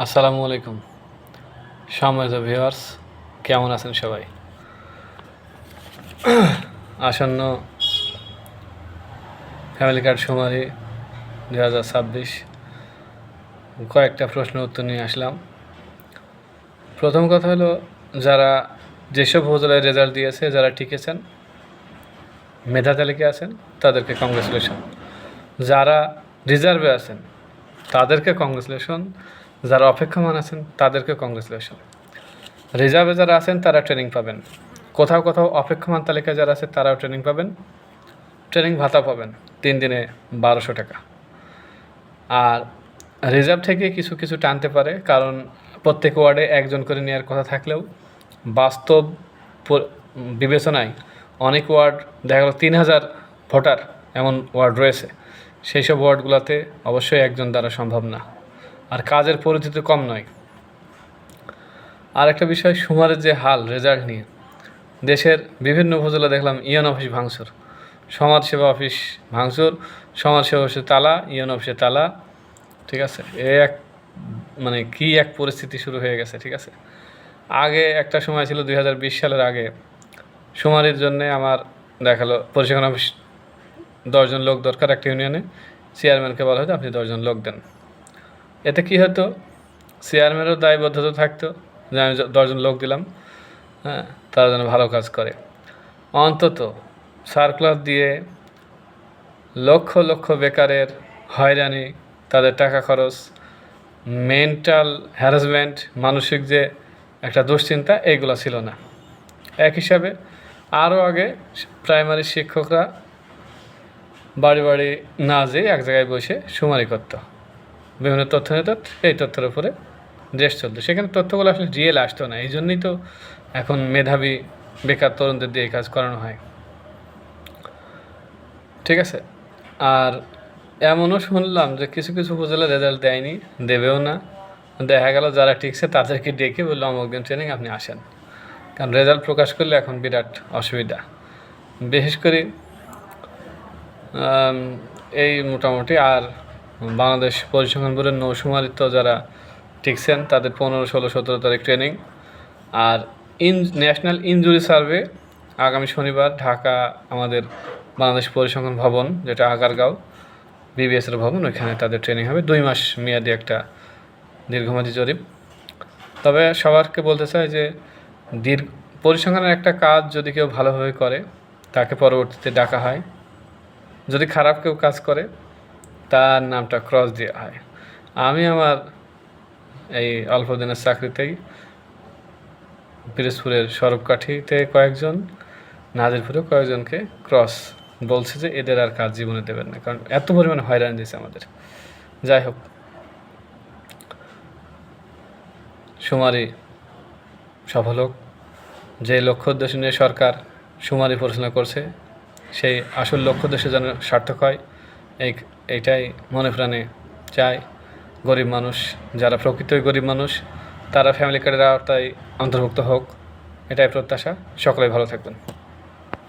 আসসালামু আলাইকুম সম্মানিত ভিউয়ার্স, কেমন আছেন সবাই? আসন্ন ফ্যামিলি কার্ড শুমারি 2026 কয়েকটা প্রশ্নের উত্তর নিয়ে আসলাম। প্রথম কথা হলো, যারা যেসব উপজেলায় রেজাল্ট দিয়েছে, যারা টিকেছেন, মেধা তালিকায় আছেন, তাদেরকে কংগ্রেচুলেশন। যারা রিজার্ভে আছেন তাদেরকে কংগ্রেচুলেশন। যারা অপেক্ষমান আছেন তাদেরকে কংগ্রেচুলেশন। রিজার্ভে যারা আছেন তারা ট্রেনিং পাবেন, কোথাও কোথাও অপেক্ষমান তালিকায় যারা আছে তারাও ট্রেনিং পাবেন, ট্রেনিং ভাতা পাবেন 3 দিনে 1200 টাকা। আর রিজার্ভ থেকে কিছু কিছু টানতে পারে, কারণ প্রত্যেক ওয়ার্ডে একজন করে নেওয়ার কথা থাকলেও বাস্তব বিবেচনায় অনেক ওয়ার্ড দেখা গেল 3000 ভোটার এমন ওয়ার্ড রয়েছে। সেই সব ওয়ার্ডগুলোতে অবশ্যই একজন দ্বারা সম্ভব না, আর কাজের পরিধি তো কম নয়। আর একটা বিষয়, শুমারের যে হাল রেজাল্ট নিয়ে, দেশের বিভিন্ন উপজেলা দেখলাম ইউএন অফিস ভাঙচুর, সমাজসেবা অফিস ভাঙচুর, সমাজসেবা অফিসে তালা, ইউএন অফিসে তালা। ঠিক আছে, মানে কি এক পরিস্থিতি শুরু হয়ে গেছে। ঠিক আছে, আগে একটা সময় ছিল 2020 সালের আগে, শুমারির জন্যে আমার দেখালো পরিসংখ্যান অফিস 10 জন লোক দরকার একটা ইউনিয়নে, চেয়ারম্যানকে বলা হতো আপনি 10 জন লোক দেন। এতে কি হতো, চেয়ারম্যানেরও দায়বদ্ধতা থাকতো যে আমি 10 জন লোক দিলাম, হ্যাঁ, তারা যেন ভালো কাজ করে। অন্তত সার্কুলার দিয়ে লক্ষ লক্ষ বেকারের হয়রানি, তাদের টাকা খরচ, মেন্টাল হ্যারাসমেন্ট, মানসিক যে একটা দুশ্চিন্তা, এইগুলো ছিল না। এক হিসাবে আরও আগে প্রাইমারি শিক্ষকরা বাড়ি বাড়ি না যেয়ে এক জায়গায় বসে শুমারি করত, বিভিন্ন তথ্য নিত, এই তথ্যের উপরে দেশ চলতো। সেখানে তথ্যগুলো আসলে রিয়েল আসতো না, এই জন্যই তো এখন মেধাবী বেকার তরুণদের দিয়ে এই কাজ করানো হয়। ঠিক আছে, আর এমনও শুনলাম যে কিছু কিছু উপজেলা রেজাল্ট দেয়নি, দেবেও না। দেখা গেল যারা টিকছে তাদেরকে ডেকে বললো অমুক দিন ট্রেনিং আপনি আসেন, কারণ রেজাল্ট প্রকাশ করলে এখন বিরাট অসুবিধা। বিশেষ করে এই মোটামুটি আর বাংলাদেশ পরিসংখ্যান বোর্ডের নৌশুমারিত যারা টিকছেন তাদের 15, 16, 17 তারিখ ট্রেনিং। আর ন্যাশনাল ইনজুরি সার্ভে আগামী শনিবার ঢাকা আমাদের বাংলাদেশ পরিসংখ্যান ভবন, যেটা আগারগাঁও বিবিএসের ভবন, ওইখানে তাদের ট্রেনিং হবে। 2 মাস মেয়াদি একটা দীর্ঘমেয়াদী জরিপ। তবে সবারকে বলতে চাই যে পরিসংখ্যানের একটা কাজ যদি কেউ ভালোভাবে করে তাকে পরবর্তীতে ডাকা হয়, যদি খারাপ কেউ কাজ করে তার নামটা ক্রস দেওয়া হয়। আমি আমার এই অল্প দিনের চাকরিতেই পিরোজপুরের সরবকাঠিতে কয়েকজন, নাজিরপুরে কয়েকজনকে ক্রস বলছে যে এদের আর কাজ জীবনে দেবেন না, কারণ এত পরিমাণে হয়রানি দিয়েছে আমাদের। যাই হোক, শুমারি সফল হোক। যে লক্ষ্য উদ্দেশ্য নিয়ে সরকার শুমারি পরিচালনা করছে, সেই আসল লক্ষ্য উদ্দেশ্য যেন সার্থক হয়, এইটাই মনে প্রাণে চাই। গরিব মানুষ, যারা প্রকৃতই গরিব মানুষ, তারা ফ্যামিলি কার্ডের আওতায় অন্তর্ভুক্ত হোক, এটাই প্রত্যাশা। সকলেই ভালো থাকবেন।